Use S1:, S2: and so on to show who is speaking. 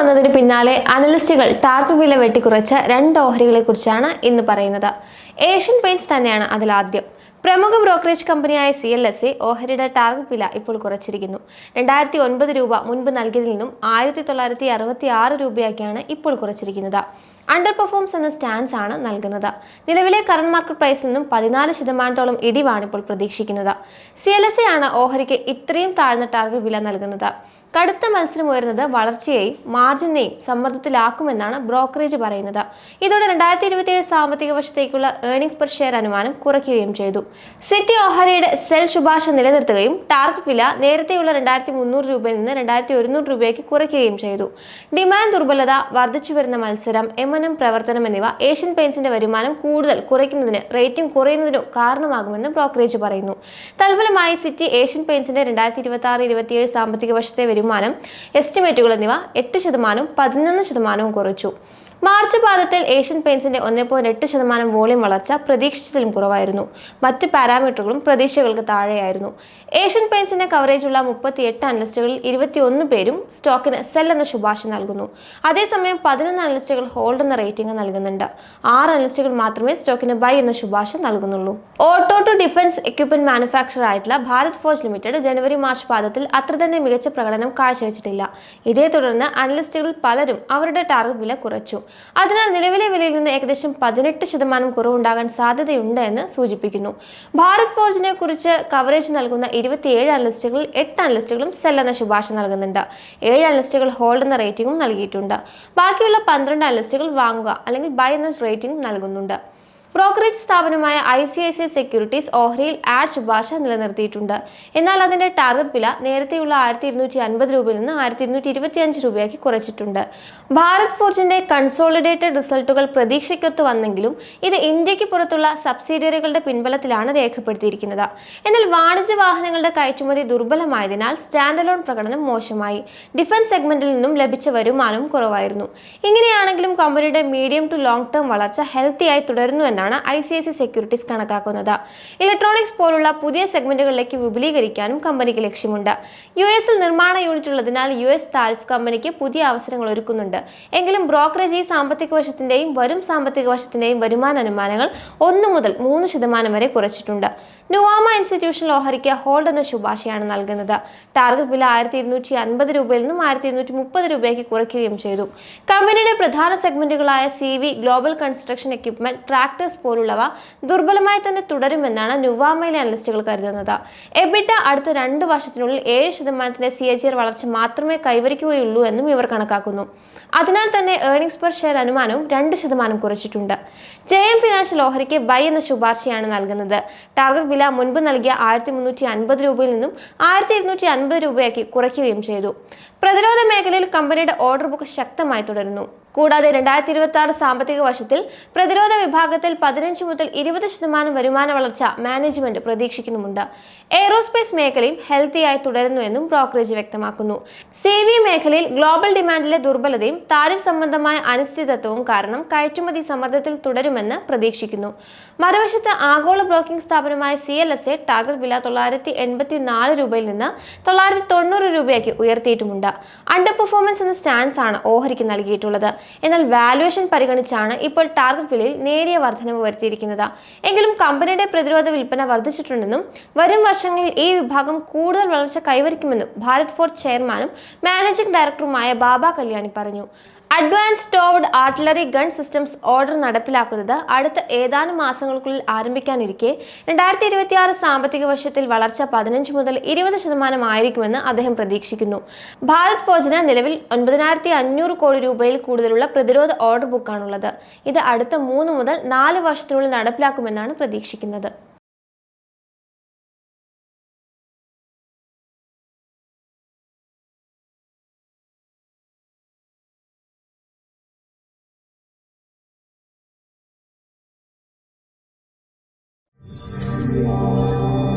S1: വന്നതിന് പിന്നാലെ അനലിസ്റ്റുകൾ ടാർഗറ്റ് വില വെട്ടിക്കുറച്ച രണ്ട് ഓഹരികളെക്കുറിച്ചാണ് ഇന്ന് പറയുന്നത്. ഏഷ്യൻ പെയിന്റ്സ് തന്നെയാണ് അതിലാദ്യം. പ്രമുഖ ബ്രോക്കറേജ് കമ്പനിയായ CLSA ഓഹരിയുടെ ടാർഗറ്റ് വില ഇപ്പോൾ കുറച്ചിരിക്കുന്നു. 2009 രൂപ മുൻപ് നൽകിയതിൽ നിന്നും 1966 രൂപയാക്കിയാണ് ഇപ്പോൾ കുറച്ചിരിക്കുന്നത്. അണ്ടർ പെർഫോംസ് എന്ന സ്റ്റാൻസ് ആണ് നൽകുന്നത്. നിലവിലെ കറന്റ് മാർക്കറ്റ് പ്രൈസിൽ നിന്നും 14% ഇടിവാണ് ഇപ്പോൾ പ്രതീക്ഷിക്കുന്നത്. CLSA ആണ് ഓഹരിക്ക് ഇത്രയും താഴ്ന്ന ടാർഗറ്റ് വില നൽകുന്നത്. കടുത്ത മത്സരം ഉയർന്നത് വളർച്ചയെയും മാർജിനെയും സമ്മർദ്ദത്തിലാക്കുമെന്നാണ് ബ്രോക്കറേജ് പറയുന്നത്. ഇതോടെ 2027 സാമ്പത്തിക വർഷത്തേക്കുള്ള ഏർണിംഗ്സ് പെർ ഷെയർ അനുമാനം കുറയ്ക്കുകയും ചെയ്തു. സിറ്റി ഓഹരിയുടെ സെൽ ശുപാർശ നിലനിർത്തുകയും ടാർഗറ്റ് വില നേരത്തെയുള്ള 2300 രൂപയിൽ നിന്ന് 2100 രൂപയ്ക്ക് കുറയ്ക്കുകയും ചെയ്തു. ഡിമാൻഡ് ദുർബലത, വർദ്ധിച്ചുവരുന്ന മത്സരം, M&M പ്രവർത്തനം എന്നിവ ഏഷ്യൻ പെയിന്റ്സിന്റെ വരുമാനം കൂടുതൽ കുറയ്ക്കുന്നതിന് റേറ്റിംഗ് കുറയുന്നതിനു കാരണമാകുമെന്ന് ബ്രോക്കറേജ് പറയുന്നു. തൽഫലമായി സിറ്റി ഏഷ്യൻ പെയിന്റ്സിന്റെ 2026-27 സാമ്പത്തിക വർഷത്തെ വരുമാനം എസ്റ്റിമേറ്റുകൾ എന്നിവ 8%, 11% കുറച്ചു. മാർച്ച് പാദത്തിൽ ഏഷ്യൻ പെയിന്റ്സിന്റെ 1.8% വോളിയം വളർച്ച പ്രതീക്ഷിച്ചതിലും കുറവായിരുന്നു. മറ്റ് പാരാമീറ്ററുകളും പ്രതീക്ഷകൾക്ക് താഴെയായിരുന്നു. ഏഷ്യൻ പെയിന്റ്സിന്റെ കവറേജുള്ള 38 അനലിസ്റ്റുകളിൽ 21 പേരും സ്റ്റോക്കിന് സെൽ എന്ന ശുപാർശ നൽകുന്നു. അതേസമയം 11 അനലിസ്റ്റുകൾ ഹോൾഡ് എന്ന റേറ്റിംഗ് നൽകുന്നുണ്ട്. 6 അനലിസ്റ്റുകൾ മാത്രമേ സ്റ്റോക്കിന് ബൈ എന്ന ശുപാർശ നൽകുന്നുള്ളൂ. Auto to defence equipment manufacturer ആയിട്ടുള്ള ഭാരത് ഫോർജ് ലിമിറ്റഡ് ജനുവരി-മാർച്ച് പാദത്തിൽ അത്ര തന്നെ മികച്ച പ്രകടനം കാഴ്ചവെച്ചിട്ടില്ല. ഇതേ തുടർന്ന് അനലിസ്റ്റുകളിൽ പലരും അവരുടെ ടാർഗറ്റ് വില കുറച്ചു. അതിനാൽ നിലവിലെ വിലയിൽ നിന്ന് ഏകദേശം 18% കുറവുണ്ടാകാൻ സാധ്യതയുണ്ട് എന്ന് സൂചിപ്പിക്കുന്നു. ഭാരത് ഫോർജിനെ കുറിച്ച് കവറേജ് നൽകുന്ന 27 അനലിസ്റ്റുകളിൽ 8 അനലിസ്റ്റുകളും സെൽ എന്ന ശുപാർശ നൽകുന്നുണ്ട്. 7 അനലിസ്റ്റുകൾ ഹോൾഡ് എന്ന റേറ്റിംഗും നൽകിയിട്ടുണ്ട്. ബാക്കിയുള്ള 12 അനലിസ്റ്റുകൾ വാങ്ങുക അല്ലെങ്കിൽ ബൈ എന്ന റേറ്റിംഗും നൽകുന്നുണ്ട്. ബ്രോക്കറേജ് സ്ഥാപനമായ ICICI സെക്യൂരിറ്റീസ് ഓഹരിയിൽ ആഡ് ശുപാർശ നിലനിർത്തിയിട്ടുണ്ട്. എന്നാൽ അതിന്റെ ടാർഗറ്റ് വില നേരത്തെയുള്ള 1250 രൂപയിൽ നിന്ന് 1225 രൂപയാക്കി കുറച്ചിട്ടുണ്ട്. ഭാരത് ഫോർജിന്റെ കൺസോളിഡേറ്റഡ് റിസൾട്ടുകൾ പ്രതീക്ഷയ്ക്കൊത്തു വന്നെങ്കിലും ഇത് ഇന്ത്യക്ക് പുറത്തുള്ള സബ്സിഡിയറികളുടെ പിൻബലത്തിലാണ് രേഖപ്പെടുത്തിയിരിക്കുന്നത്. എന്നാൽ വാണിജ്യ വാഹനങ്ങളുടെ കയറ്റുമതി ദുർബലമായതിനാൽ സ്റ്റാൻഡ് അലോൺ പ്രകടനം മോശമായി. ഡിഫൻസ് സെഗ്മെന്റിൽ നിന്നും ലഭിച്ച വരുമാനവും കുറവായിരുന്നു. ഇങ്ങനെയാണെങ്കിലും കമ്പനിയുടെ മീഡിയം ടു ലോങ് ടേം വളർച്ച ഹെൽത്തിയായി തുടരുന്നു എന്നാണ് ICICI സെക്യൂരിറ്റീസ് കണക്കാക്കുന്നത്. ഇലക്ട്രോണിക്സ് പോലുള്ള പുതിയ സെഗ്മെന്റുകളിലേക്ക് വിപുലീകരിക്കാനും കമ്പനിക്ക് ലക്ഷ്യമുണ്ട്. US നിർമ്മാണ യൂണിറ്റ് ഉള്ളതിനാൽ US താരിഫ് കമ്പനിക്ക് പുതിയ അവസരങ്ങൾ ഒരുക്കുന്നുണ്ട്. എങ്കിലും ബ്രോക്കറേജ് ഈ സാമ്പത്തിക വർഷത്തിന്റെയും വരും സാമ്പത്തിക വർഷത്തിന്റെയും വരുമാന അനുമാനങ്ങൾ 1 മുതൽ 3% വരെ കുറച്ചിട്ടുണ്ട്. നുവാമ ഇൻസ്റ്റിറ്റ്യൂഷണൽ ഓഹരിക്ക് ഹോൾഡ് എന്ന ശുപാർശയാണ് നൽകുന്നത്. ടാർഗറ്റ് വില 1250 രൂപയിൽ നിന്നും 1230 രൂപയ്ക്ക് കുറയ്ക്കുകയും ചെയ്തു. കമ്പനിയുടെ പ്രധാന സെഗ്മെന്റുകളായ CV, global construction equipment, tractors പോലുള്ളവ ദുർബലമായി തന്നെ തുടരുമെന്നാണ് നുവാമയിലെ അനലിസ്റ്റുകൾ കരുതുന്നത്. എബിറ്റ അടുത്ത 2 വർഷത്തിനുള്ളിൽ 7% CAGR വളർച്ച മാത്രമേ കൈവരിക്കുകയുള്ളൂ എന്നും ഇവർ കണക്കാക്കുന്നു. അതിനാൽ തന്നെ ഏർണിംഗ്സ് പെർ ഷെയർ അനുമാനവും 2% കുറച്ചിട്ടുണ്ട്. JM ഫിനാൻഷ്യൽ ഓഹരിക്ക് ബൈ എന്ന ശുപാർശയാണ് നൽകുന്നത്. ടാർഗറ്റ് വില മുൻപ് നൽകിയ 1350 രൂപയിൽ നിന്നും 1250 രൂപയാക്കി കുറയ്ക്കുകയും ചെയ്തു. പ്രതിരോധ മേഖലയിൽ കമ്പനിയുടെ ഓർഡർ ബുക്ക് ശക്തമായി തുടരുന്നു. കൂടാതെ 2026 സാമ്പത്തിക വർഷത്തിൽ പ്രതിരോധ വിഭാഗത്തിൽ 15 മുതൽ 20% വരുമാന വളർച്ച മാനേജ്മെന്റ് പ്രതീക്ഷിക്കുന്നുമുണ്ട്. എയ്റോസ്പേസ് മേഖലയും ഹെൽത്തിയായി തുടരുന്നുവെന്നും ബ്രോക്കറേജ് വ്യക്തമാക്കുന്നു. CV മേഖലയിൽ ഗ്ലോബൽ ഡിമാൻഡിലെ ദുർബലതയും താരിഫ് സംബന്ധമായ അനിശ്ചിതത്വവും കാരണം കയറ്റുമതി സമ്മർദ്ദത്തിൽ തുടരുമെന്ന് പ്രതീക്ഷിക്കുന്നു. മറുവശത്ത് ആഗോള ബ്രോക്കിംഗ് സ്ഥാപനമായ CLSA ടാർഗറ്റ് വില 984 രൂപയിൽ നിന്ന് 990 രൂപയാക്കി ഉയർത്തിയിട്ടുമുണ്ട്. അണ്ടർ പെർഫോമൻസ് എന്ന സ്റ്റാൻസ് ആണ് ഓഹരിക്ക് നൽകിയിട്ടുള്ളത്. എന്നാൽ വാല്യുവേഷൻ പരിഗണിച്ചാണ് ഇപ്പോൾ ടാർഗറ്റ് വിലയിൽ നേരിയ വർധനവ് വരുത്തിയിരിക്കുന്നത്. എങ്കിലും കമ്പനിയുടെ പ്രതിരോധ വിൽപ്പന വർദ്ധിച്ചിട്ടുണ്ടെന്നും വരും വർഷങ്ങളിൽ ഈ വിഭാഗം കൂടുതൽ വളർച്ച കൈവരിക്കുമെന്നും ഭാരത് ഫോർജ് ചെയർമാനും മാനേജിംഗ് ഡയറക്ടറുമായ ബാബ കല്യാണി പറഞ്ഞു. അഡ്വാൻസ്ഡ് ടോവർഡ് ആർട്ടിലറി ഗൺ സിസ്റ്റംസ് ഓർഡർ നടപ്പിലാക്കുന്നത് അടുത്ത ഏതാനും മാസങ്ങൾക്കുള്ളിൽ ആരംഭിക്കാനിരിക്കെ 2026 സാമ്പത്തിക വർഷത്തിൽ വളർച്ച 15 മുതൽ 20% ആയിരിക്കുമെന്ന് അദ്ദേഹം പ്രതീക്ഷിക്കുന്നു. ഭാരത് ഫോർജിന് നിലവിൽ 9500 കോടി രൂപയിൽ കൂടുതലുള്ള പ്രതിരോധ ഓർഡർ ബുക്കാണുള്ളത്. ഇത് അടുത്ത 3 മുതൽ 4 വർഷത്തിനുള്ളിൽ നടപ്പിലാക്കുമെന്നാണ് പ്രതീക്ഷിക്കുന്നത്.
S2: Yeah.